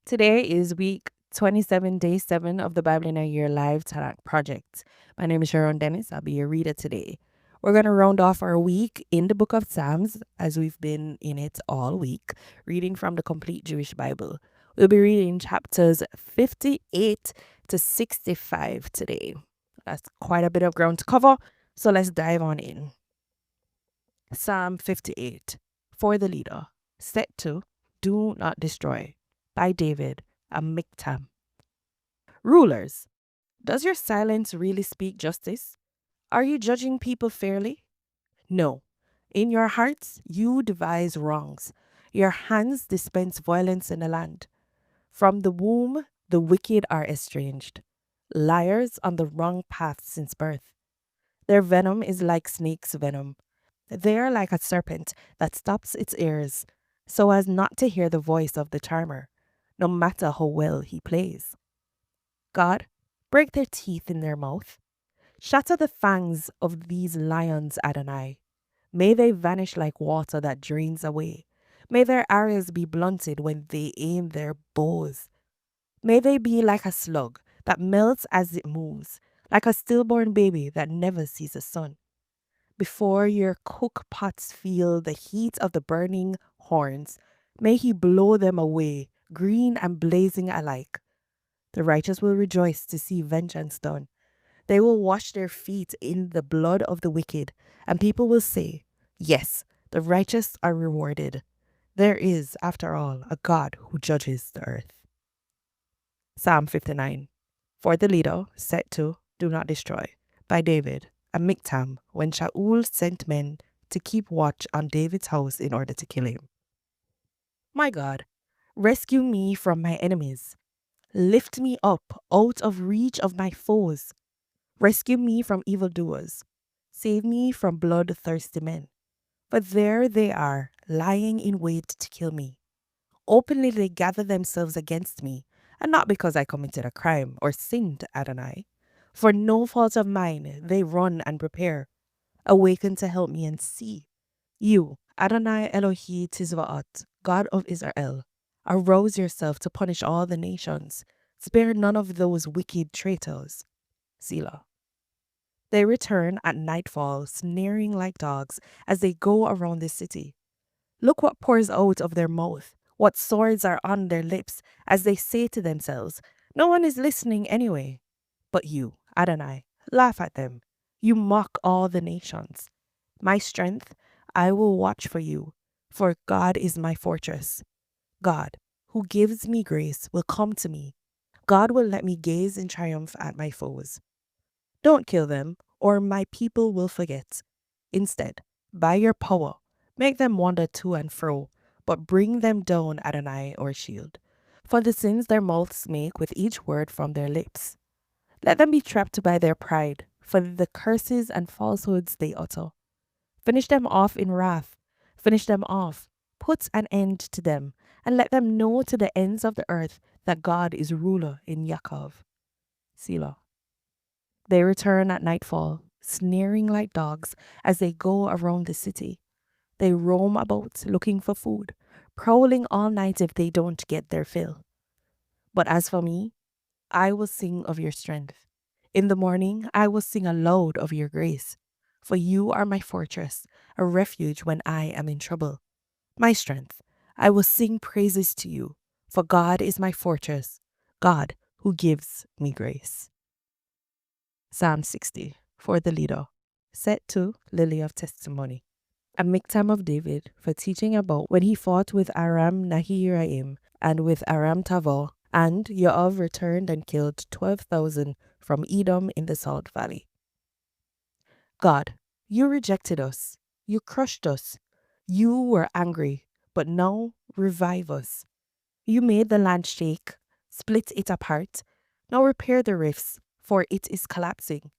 Today is week 27, day 7 of the Bible in a Year Live Tanakh Project. My name is Sharone Dennis. I'll be your reader today. We're going to round off our week in the book of Psalms as we've been in it all week, reading from the complete Jewish Bible. We'll be reading chapters 58 to 65 today. That's quite a bit of ground to cover, so let's dive on in. Psalm 58, for the leader, set to Do Not Destroy, by David and Miktam. Rulers, does your silence really speak justice? Are you judging people fairly? No. In your hearts, you devise wrongs. Your hands dispense violence in the land. From the womb, the wicked are estranged, liars on the wrong path since birth. Their venom is like snake's venom. They are like a serpent that stops its ears so as not to hear the voice of the charmer, no matter how well he plays. God, break their teeth in their mouth. Shatter the fangs of these lions, Adonai. May they vanish like water that drains away. May their arrows be blunted when they aim their bows. May they be like a slug that melts as it moves, like a stillborn baby that never sees the sun. Before your cook pots feel the heat of the burning horns, may he blow them away, green and blazing alike. The righteous will rejoice to see vengeance done. They will wash their feet in the blood of the wicked, and people will say, yes, the righteous are rewarded. There is, after all, a God who judges the earth. Psalm 59. For the leader, set to Do Not Destroy, by David and Miktam, when Shaul sent men to keep watch on David's house in order to kill him. My God, rescue me from my enemies. Lift me up out of reach of my foes. Rescue me from evildoers. Save me from bloodthirsty men. For there they are, lying in wait to kill me. Openly they gather themselves against me, and not because I committed a crime or sinned, Adonai. For no fault of mine they run and prepare. Awaken to help me and see. You, Adonai Elohi Tizvaat, God of Israel, arouse yourself to punish all the nations. Spare none of those wicked traitors. Selah. They return at nightfall, snaring like dogs as they go around the city. Look what pours out of their mouth, what swords are on their lips, as they say to themselves, no one is listening anyway. But you, Adonai, laugh at them. You mock all the nations. My strength, I will watch for you, for God is my fortress. God, who gives me grace, will come to me. God will let me gaze in triumph at my foes. Don't kill them, or my people will forget. Instead, by your power, make them wander to and fro, but bring them down, Adonai, or shield, for the sins their mouths make with each word from their lips. Let them be trapped by their pride, for the curses and falsehoods they utter. Finish them off in wrath. Finish them off. Put an end to them, and let them know to the ends of the earth that God is ruler in Yaakov. Selah. They return at nightfall, snaring like dogs as they go around the city. They roam about looking for food, prowling all night if they don't get their fill. But as for me, I will sing of your strength. In the morning, I will sing aloud of your grace. For you are my fortress, a refuge when I am in trouble. My strength, I will sing praises to you. For God is my fortress, God who gives me grace. Psalm 60, for the leader, set to Lily of Testimony. A miktam of David for teaching about when he fought with Aram Nahiraim and with Aram Tavor, and Yoav returned and killed 12,000 from Edom in the Salt Valley. God, you rejected us, you crushed us, you were angry, but now revive us. You made the land shake, split it apart. Now repair the rifts, for it is collapsing.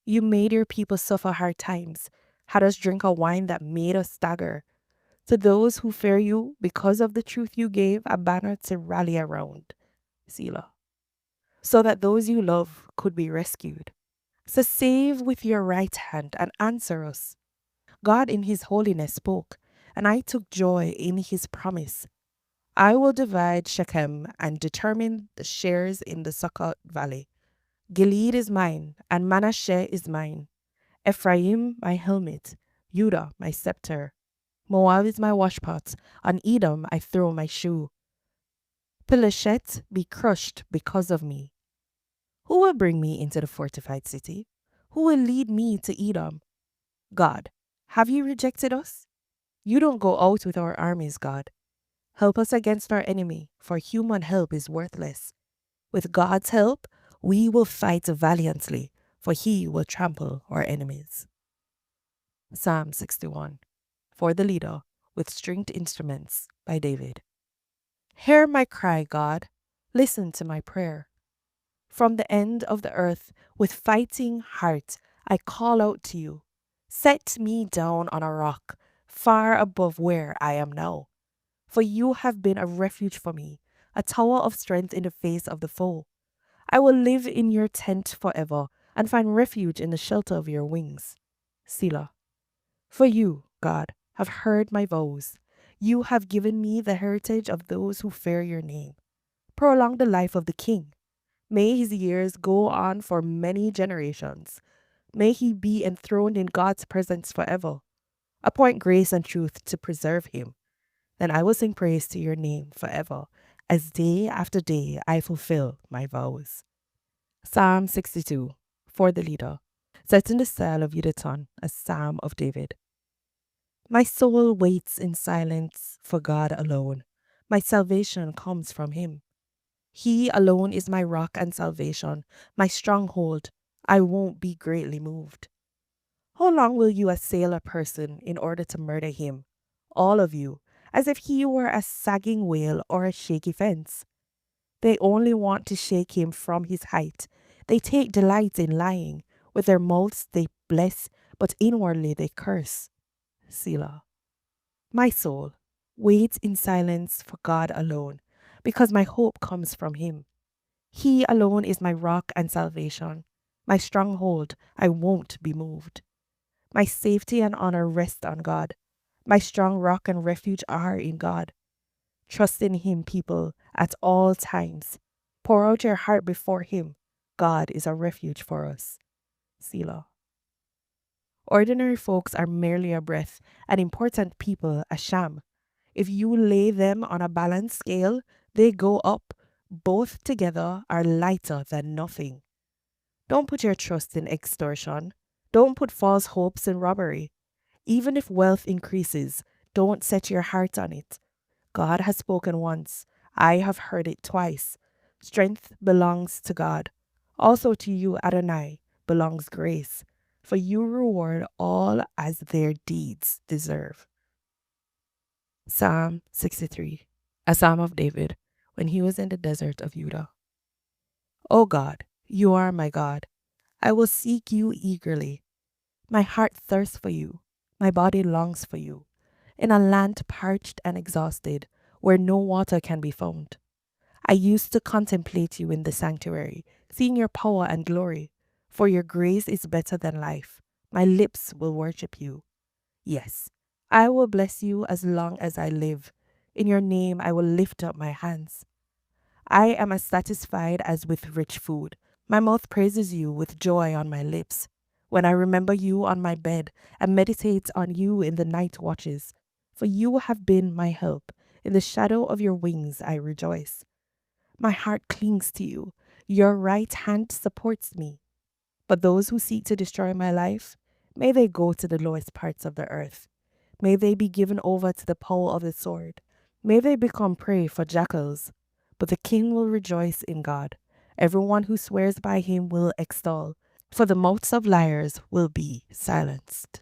You made your people suffer hard times, had us drink a wine that made us stagger. To those who fear you, because of the truth you gave, a banner to rally around. Selah. So that those you love could be rescued. So save with your right hand and answer us. God in his holiness spoke, and I took joy in his promise. I will divide Shechem and determine the shares in the Sukkot valley. Gilead is mine, and Manasseh is mine. Ephraim my helmet, Judah my scepter. Moab is my washpot, on Edom I throw my shoe. Peleshet be crushed because of me. Who will bring me into the fortified city? Who will lead me to Edom? God, have you rejected us? You don't go out with our armies, God. Help us against our enemy, for human help is worthless. With God's help, we will fight valiantly, for he will trample our enemies. Psalm 61. For the leader, with stringed instruments, by David. Hear my cry, God. Listen to my prayer. From the end of the earth, with fighting heart, I call out to you. Set me down on a rock, far above where I am now. For you have been a refuge for me, a tower of strength in the face of the foe. I will live in your tent forever and find refuge in the shelter of your wings. Selah. For you, God, have heard my vows. You have given me the heritage of those who fear your name. Prolong the life of the king. May his years go on for many generations. May he be enthroned in God's presence forever. Appoint grace and truth to preserve him. Then I will sing praise to your name forever, as day after day I fulfill my vows. Psalm 62, for the leader, set in the style of Yedutun, a psalm of David. My soul waits in silence for God alone. My salvation comes from him. He alone is my rock and salvation, my stronghold. I won't be greatly moved. How long will you assail a person in order to murder him? All of you, as if he were a sagging whale or a shaky fence. They only want to shake him from his height. They take delight in lying. With their mouths they bless, but inwardly they curse. Selah. My soul, wait in silence for God alone, because my hope comes from him. He alone is my rock and salvation, my stronghold. I won't be moved. My safety and honor rest on God. My strong rock and refuge are in God. Trust in him, people, at all times. Pour out your heart before him. God is a refuge for us. Selah. Ordinary folks are merely a breath, and important people a sham. If you lay them on a balanced scale, they go up. Both together are lighter than nothing. Don't put your trust in extortion. Don't put false hopes in robbery. Even if wealth increases, don't set your heart on it. God has spoken once. I have heard it twice. Strength belongs to God. Also to you, Adonai, belongs grace, for you reward all as their deeds deserve. Psalm 63, a psalm of David when he was in the desert of Judah. O God, you are my God. I will seek you eagerly. My heart thirsts for you. My body longs for you. In a land parched and exhausted, where no water can be found. I used to contemplate you in the sanctuary, seeing your power and glory. For your grace is better than life. My lips will worship you. Yes, I will bless you as long as I live. In your name I will lift up my hands. I am as satisfied as with rich food. My mouth praises you with joy on my lips. When I remember you on my bed and meditate on you in the night watches, for you have been my help. In the shadow of your wings I rejoice. My heart clings to you. Your right hand supports me. But those who seek to destroy my life, may they go to the lowest parts of the earth. May they be given over to the power of the sword. May they become prey for jackals. But the king will rejoice in God. Everyone who swears by him will extol, for the mouths of liars will be silenced.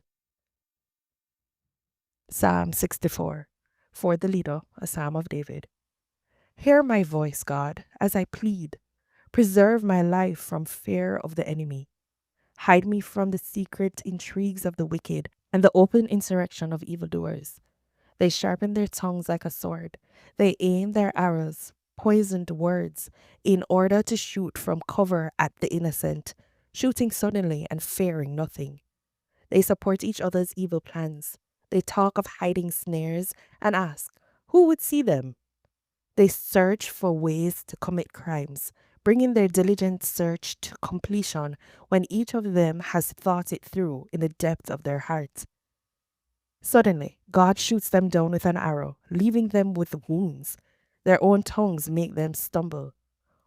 Psalm 64, for the leader, a psalm of David. Hear my voice, God, as I plead. Preserve my life from fear of the enemy. Hide me from the secret intrigues of the wicked and the open insurrection of evildoers. They sharpen their tongues like a sword. They aim their arrows, poisoned words, in order to shoot from cover at the innocent, shooting suddenly and fearing nothing. They support each other's evil plans. They talk of hiding snares and ask, who would see them? They search for ways to commit crimes, bringing their diligent search to completion when each of them has thought it through in the depth of their heart. Suddenly, God shoots them down with an arrow, leaving them with wounds. Their own tongues make them stumble.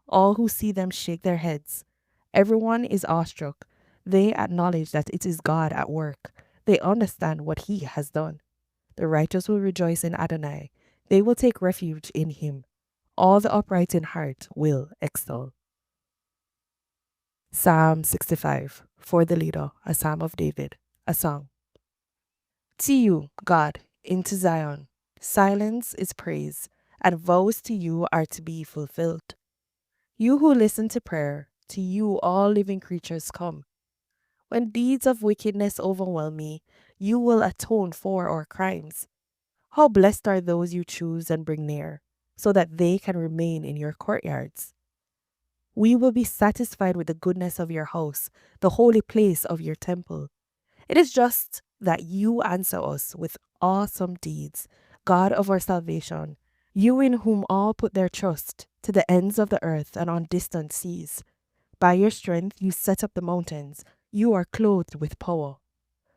All who see them shake their heads. Everyone is awestruck. They acknowledge that it is God at work. They understand what He has done. The righteous will rejoice in Adonai. They will take refuge in Him. All the upright in heart will extol. Psalm 65. For the leader, a psalm of David, a song. To you, God, into Zion, silence is praise, and vows to you are to be fulfilled. You who listen to prayer, to you all living creatures come. When deeds of wickedness overwhelm me, you will atone for our crimes. How blessed are those you choose and bring near, so that they can remain in your courtyards. We will be satisfied with the goodness of your house, the holy place of your temple. It is just that you answer us with awesome deeds, God of our salvation, you in whom all put their trust, to the ends of the earth and on distant seas. By your strength you set up the mountains, you are clothed with power.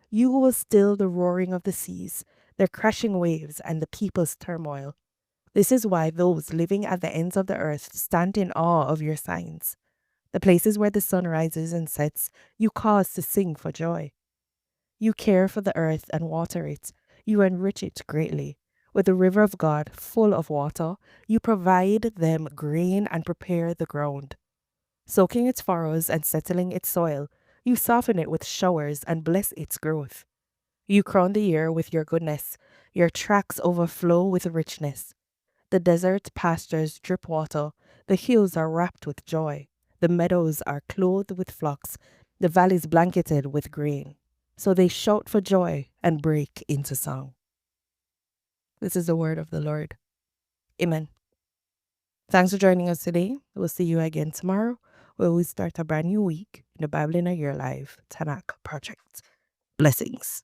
You will still the roaring of the seas, their crashing waves, and the people's turmoil. This is why those living at the ends of the earth stand in awe of your signs. The places where the sun rises and sets, you cause to sing for joy. You care for the earth and water it. You enrich it greatly. With the river of God full of water, you provide them grain and prepare the ground. Soaking its furrows and settling its soil, you soften it with showers and bless its growth. You crown the year with your goodness. Your tracks overflow with richness. The desert pastures drip water. The hills are wrapped with joy. The meadows are clothed with flocks. The valleys blanketed with grain. So they shout for joy and break into song. This is the word of the Lord. Amen. Thanks for joining us today. We'll see you again tomorrow, where we start a brand new week in the Bible in a Year Live Tanakh Project. Blessings.